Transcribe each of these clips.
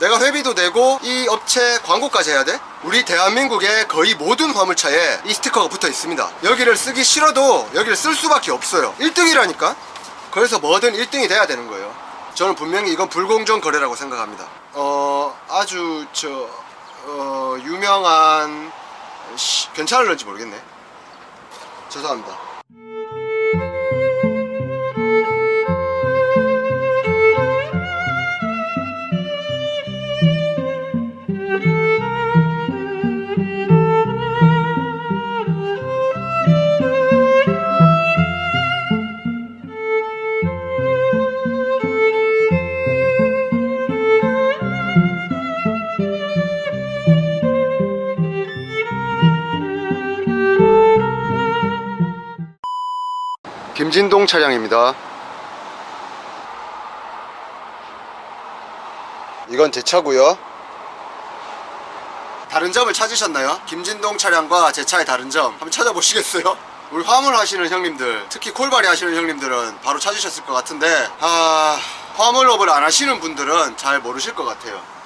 내가 회비도 내고 이 업체 광고까지 해야 돼? 우리 대한민국의 거의 모든 화물차에 이 스티커가 붙어 있습니다. 여기를 쓰기 싫어도 여기를 쓸 수밖에 없어요. 1등이라니까? 그래서 뭐든 1등이 돼야 되는 거예요. 저는 분명히 이건 불공정 거래라고 생각합니다. 아주 유명한 괜찮을런지 모르겠네. 죄송합니다. 김진동 차량입니다. 이건 제 차고요. 다른 점을 찾으셨나요? 김진동 차량과 제 차의 다른 점 한번 찾아보시겠어요? 우리 화물 하시는 형님들, 특히 콜바리 하시는 형님들은 바로 찾으셨을 것 같은데 화물업을 안 하시는 분들은 잘 모르실 것 같아요.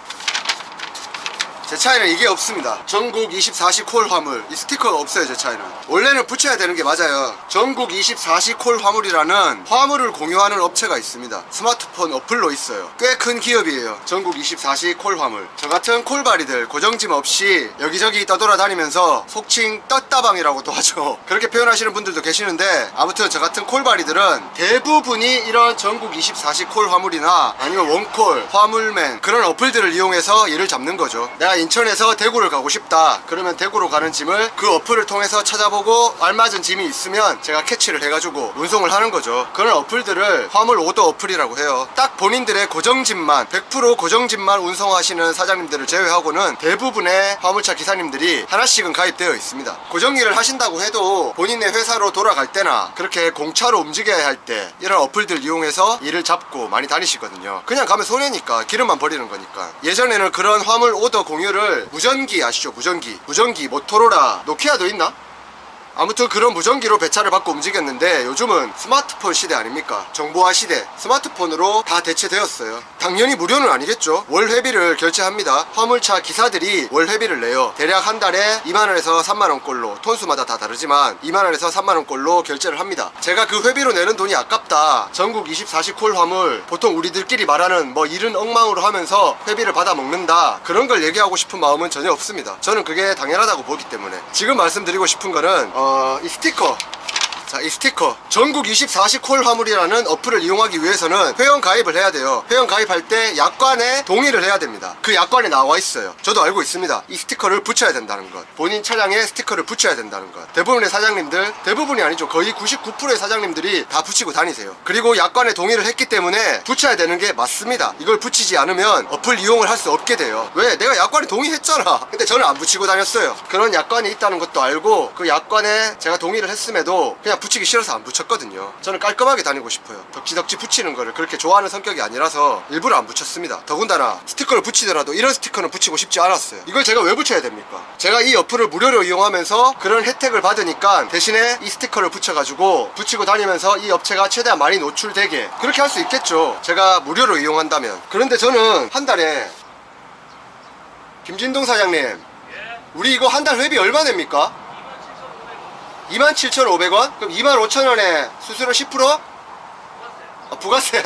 제 차에는 이게 없습니다. 전국 24시 콜 화물, 이 스티커가 없어요. 제 차에는 원래는 붙여야 되는 게 맞아요. 전국 24시 콜 화물이라는 화물을 공유하는 업체가 있습니다. 스마트폰 어플로 있어요. 꽤 큰 기업이에요. 전국 24시 콜 화물. 저 같은 콜바리들 고정짐 없이 여기저기 떠돌아다니면서 속칭 떴다방이라고도 하죠. 그렇게 표현하시는 분들도 계시는데, 아무튼 저 같은 콜바리들은 대부분이 이런 전국 24시 콜 화물이나 아니면 원콜, 화물맨 그런 어플들을 이용해서 일을 잡는 거죠. 내가 인천에서 대구를 가고 싶다 그러면 대구로 가는 짐을 그 어플을 통해서 찾아보고 알맞은 짐이 있으면 제가 캐치를 해가지고 운송을 하는 거죠. 그런 어플들을 화물 오더 어플이라고 해요. 딱 본인들의 고정짐만 100% 고정짐만 운송하시는 사장님들을 제외하고는 대부분의 화물차 기사님들이 하나씩은 가입되어 있습니다. 고정일을 하신다고 해도 본인의 회사로 돌아갈 때나 그렇게 공차로 움직여야 할 때 이런 어플들 이용해서 일을 잡고 많이 다니시거든요. 그냥 가면 손해니까 기름만 버리는 거니까. 예전에는 그런 화물 오더 공유를 무전기 아시죠? 무전기 모토로라, 노키아도 있나? 아무튼 그런 무전기로 배차를 받고 움직였는데 요즘은 스마트폰 시대 아닙니까? 정보화 시대, 스마트폰으로 다 대체되었어요. 당연히 무료는 아니겠죠. 월 회비를 결제합니다. 화물차 기사들이 월 회비를 내요. 대략 한 달에 2만원에서 3만원꼴로, 톤수마다 다 다르지만 2만원에서 3만원꼴로 결제를 합니다. 제가 그 회비로 내는 돈이 아깝다, 전국 24시 콜 화물, 보통 우리들끼리 말하는 뭐 일은 엉망으로 하면서 회비를 받아 먹는다, 그런 걸 얘기하고 싶은 마음은 전혀 없습니다. 저는 그게 당연하다고 보기 때문에. 지금 말씀드리고 싶은 거는 이 스티커. 자, 이 스티커, 전국 24시 콜 화물이라는 어플을 이용하기 위해서는 회원 가입을 해야 돼요. 회원 가입할 때 약관에 동의를 해야 됩니다. 그 약관에 나와 있어요. 저도 알고 있습니다. 이 스티커를 붙여야 된다는 것, 본인 차량에 스티커를 붙여야 된다는 것. 대부분의 사장님들, 대부분이 아니죠, 거의 99%의 사장님들이 다 붙이고 다니세요. 그리고 약관에 동의를 했기 때문에 붙여야 되는 게 맞습니다. 이걸 붙이지 않으면 어플 이용을 할 수 없게 돼요. 왜? 내가 약관에 동의했잖아. 근데 저는 안 붙이고 다녔어요. 그런 약관이 있다는 것도 알고 그 약관에 제가 동의를 했음에도 그냥 붙이기 싫어서 안 붙였거든요. 저는 깔끔하게 다니고 싶어요. 덕지덕지 붙이는 거를 그렇게 좋아하는 성격이 아니라서 일부러 안 붙였습니다. 더군다나 스티커를 붙이더라도 이런 스티커는 붙이고 싶지 않았어요. 이걸 제가 왜 붙여야 됩니까? 제가 이 어플을 무료로 이용하면서 그런 혜택을 받으니까 대신에 이 스티커를 붙여가지고 붙이고 다니면서 이 업체가 최대한 많이 노출되게 그렇게 할 수 있겠죠, 제가 무료로 이용한다면. 그런데 저는 한 달에, 김진동 사장님, 우리 이거 한 달 회비 얼마 냅니까? 27,500원? 그럼 25,000원에 수수료 10%? 부가세.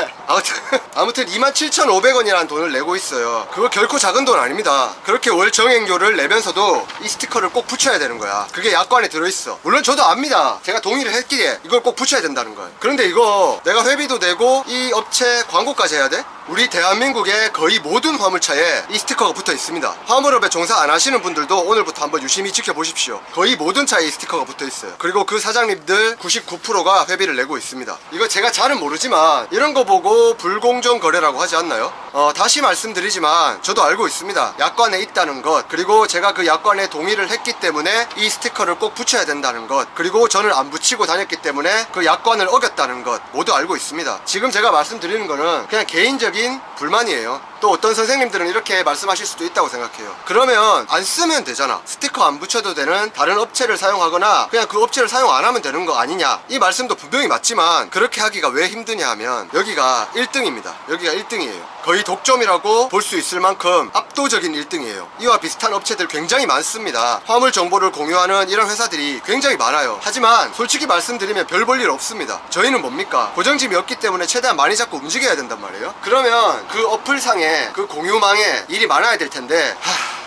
아무튼 27,500원이라는 돈을 내고 있어요. 그거 결코 작은 돈 아닙니다. 그렇게 월 정액료를 내면서도 이 스티커를 꼭 붙여야 되는 거야. 그게 약관에 들어있어. 물론 저도 압니다. 제가 동의를 했기에 이걸 꼭 붙여야 된다는 거예요. 그런데 이거 내가 회비도 내고 이 업체 광고까지 해야 돼? 우리 대한민국의 거의 모든 화물차에 이 스티커가 붙어 있습니다. 화물업에 종사 안 하시는 분들도 오늘부터 한번 유심히 지켜보십시오. 거의 모든 차에 이 스티커가 붙어 있어요. 그리고 그 사장님들 99%가 회비를 내고 있습니다. 이거 제가 잘은 모르지만 이런 거 보고 불공정 거래라고 하지 않나요? 다시 말씀드리지만 저도 알고 있습니다. 약관에 있다는 것, 그리고 제가 그 약관에 동의를 했기 때문에 이 스티커를 꼭 붙여야 된다는 것, 그리고 저는 안 붙이고 다녔기 때문에 그 약관을 어겼다는 것 모두 알고 있습니다. 지금 제가 말씀드리는 거는 그냥 개인적인 불만이에요. 또 어떤 선생님들은 이렇게 말씀하실 수도 있다고 생각해요. 그러면 안 쓰면 되잖아. 스티커 안 붙여도 되는 다른 업체를 사용하거나 그냥 그 업체를 사용 안 하면 되는 거 아니냐, 이 말씀도 분명히 맞지만 그렇게 하기가 왜 힘드냐 하면 여기가 여기가 1등입니다. 여기가 1등이에요. 거의 독점이라고 볼 수 있을 만큼 압도적인 1등이에요. 이와 비슷한 업체들 굉장히 많습니다. 화물 정보를 공유하는 이런 회사들이 굉장히 많아요. 하지만 솔직히 말씀드리면 별 볼 일 없습니다. 저희는 뭡니까? 고정짐이 없기 때문에 최대한 많이 잡고 움직여야 된단 말이에요. 그러면 그 어플상에 그 공유망에 일이 많아야 될 텐데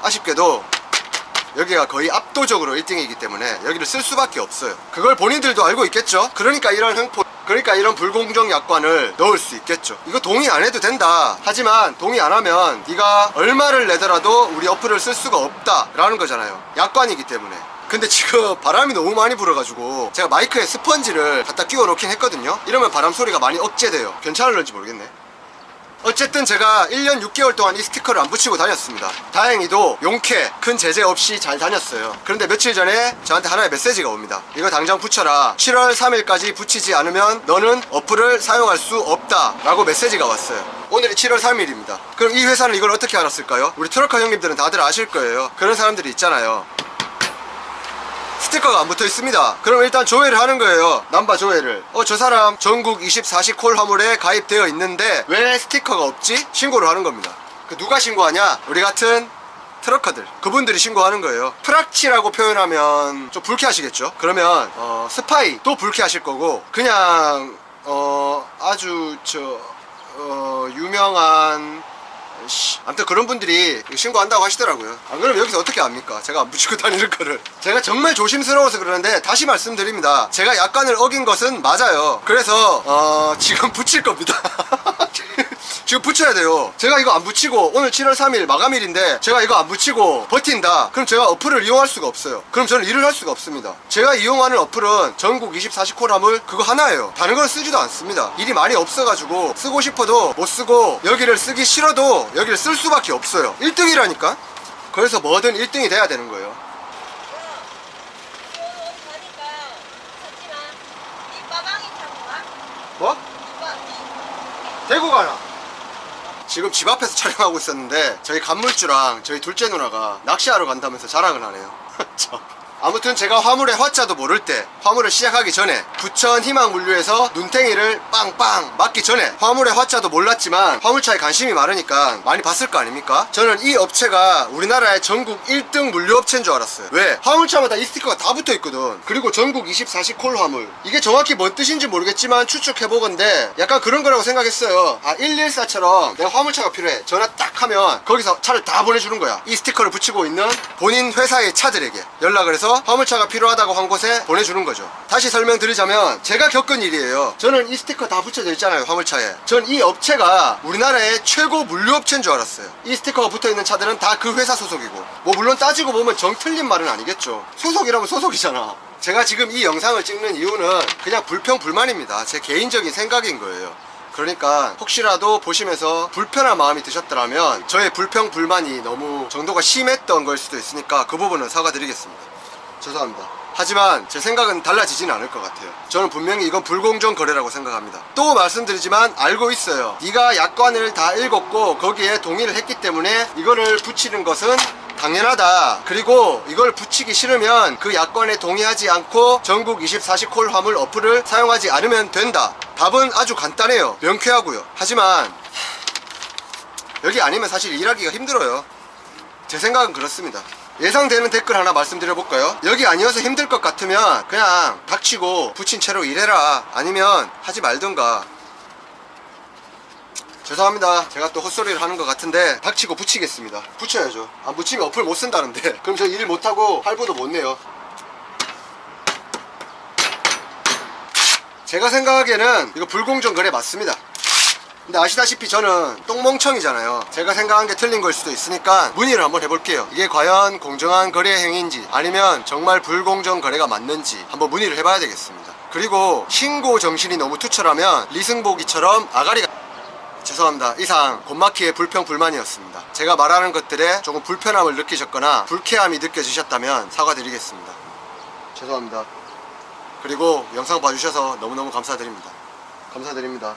아쉽게도 여기가 거의 압도적으로 1등이기 때문에 여기를 쓸 수밖에 없어요. 그걸 본인들도 알고 있겠죠? 그러니까 이런 이런 불공정 약관을 넣을 수 있겠죠. 이거 동의 안 해도 된다. 하지만 동의 안 하면 네가 얼마를 내더라도 우리 어플을 쓸 수가 없다 라는 거잖아요. 약관이기 때문에. 근데 지금 바람이 너무 많이 불어가지고 제가 마이크에 스펀지를 갖다 끼워 놓긴 했거든요. 이러면 바람 소리가 많이 억제돼요. 괜찮을런지 모르겠네. 어쨌든 제가 1년 6개월 동안 이 스티커를 안 붙이고 다녔습니다. 다행히도 용케 큰 제재 없이 잘 다녔어요. 그런데 며칠 전에 저한테 하나의 메시지가 옵니다. 이거 당장 붙여라. 7월 3일까지 붙이지 않으면 너는 어플을 사용할 수 없다 라고 메시지가 왔어요. 오늘이 7월 3일입니다 그럼 이 회사는 이걸 어떻게 알았을까요? 우리 트럭커 형님들은 다들 아실 거예요. 그런 사람들이 있잖아요. 스티커가 안 붙어 있습니다. 그럼 일단 조회를 하는 거예요. 남바 조회를. 저 사람 전국 24시 콜 화물에 가입되어 있는데 왜 스티커가 없지? 신고를 하는 겁니다. 누가 신고하냐? 우리 같은 트럭커들, 그분들이 신고하는 거예요. 프락치라고 표현하면 좀 불쾌하시겠죠? 그러면 스파이 또 불쾌하실 거고, 그냥 아주 유명한 아무튼 그런 분들이 신고한다고 하시더라고요. 안 그러면 여기서 어떻게 압니까? 제가 안 붙이고 다니는 거를. 제가 정말 조심스러워서 그러는데 다시 말씀드립니다. 제가 약관을 어긴 것은 맞아요. 그래서 지금 붙일 겁니다. 지금 붙여야 돼요. 제가 이거 안 붙이고 오늘 7월 3일 마감일인데 제가 이거 안 붙이고 버틴다? 그럼 제가 어플을 이용할 수가 없어요. 그럼 저는 일을 할 수가 없습니다. 제가 이용하는 어플은 전국 24시 콜 화물 그거 하나예요. 다른 건 쓰지도 않습니다. 일이 많이 없어가지고 쓰고 싶어도 못 쓰고 여기를 쓰기 싫어도 여기를 쓸 수밖에 없어요. 1등이라니까. 그래서 뭐든 1등이 돼야 되는 거예요. 뭐? 대구 가나? 지금 집 앞에서 촬영하고 있었는데 저희 간물주랑 저희 둘째 누나가 낚시하러 간다면서 자랑을 하네요. 아무튼 제가 화물의 화자도 모를 때, 화물을 시작하기 전에 부천 희망물류에서 눈탱이를 빵빵 맞기 전에 화물의 화자도 몰랐지만 화물차에 관심이 많으니까 많이 봤을 거 아닙니까? 저는 이 업체가 우리나라의 전국 1등 물류업체인 줄 알았어요. 왜? 화물차마다 이 스티커가 다 붙어 있거든. 그리고 전국 24시 콜 화물. 이게 정확히 뭔 뜻인지 모르겠지만 추측해보건데 약간 그런 거라고 생각했어요. 114처럼 내가 화물차가 필요해. 전화 딱 하면 거기서 차를 다 보내주는 거야. 이 스티커를 붙이고 있는 본인 회사의 차들에게 연락을 해서 화물차가 필요하다고 한 곳에 보내주는 거죠. 다시 설명드리자면 제가 겪은 일이에요. 저는 이 스티커 다 붙여져 있잖아요, 화물차에. 전 이 업체가 우리나라의 최고 물류업체인 줄 알았어요. 이 스티커가 붙어있는 차들은 다 그 회사 소속이고, 뭐 물론 따지고 보면 정 틀린 말은 아니겠죠. 소속이라면 소속이잖아. 제가 지금 이 영상을 찍는 이유는 그냥 불평불만입니다. 제 개인적인 생각인 거예요. 그러니까 혹시라도 보시면서 불편한 마음이 드셨더라면 저의 불평불만이 너무 정도가 심했던 걸 수도 있으니까 그 부분은 사과드리겠습니다. 죄송합니다. 하지만 제 생각은 달라지진 않을 것 같아요. 저는 분명히 이건 불공정 거래라고 생각합니다. 또 말씀드리지만 알고 있어요. 네가 약관을 다 읽었고 거기에 동의를 했기 때문에 이거를 붙이는 것은 당연하다. 그리고 이걸 붙이기 싫으면 그 약관에 동의하지 않고 전국 24시 콜 화물 어플을 사용하지 않으면 된다. 답은 아주 간단해요. 명쾌하고요. 하지만 여기 아니면 사실 일하기가 힘들어요. 제 생각은 그렇습니다. 예상되는 댓글 하나 말씀드려볼까요? 여기 아니어서 힘들 것 같으면 그냥 닥치고 붙인 채로 일해라. 아니면 하지 말든가. 죄송합니다. 제가 또 헛소리를 하는 것 같은데 닥치고 붙이겠습니다. 붙여야죠. 안 붙이면 어플 못 쓴다는데 그럼 저 일 못하고 할부도 못 내요. 제가 생각하기에는 이거 불공정 거래 맞습니다. 근데 아시다시피 저는 똥멍청이잖아요. 제가 생각한 게 틀린 걸 수도 있으니까 문의를 한번 해볼게요. 이게 과연 공정한 거래 행위인지 아니면 정말 불공정 거래가 맞는지 한번 문의를 해봐야 되겠습니다. 그리고 신고 정신이 너무 투철하면 리승보기처럼 아가리가... 죄송합니다. 이상 곰마키의 불평불만이었습니다. 제가 말하는 것들에 조금 불편함을 느끼셨거나 불쾌함이 느껴지셨다면 사과드리겠습니다. 죄송합니다. 그리고 영상 봐주셔서 너무너무 감사드립니다. 감사드립니다.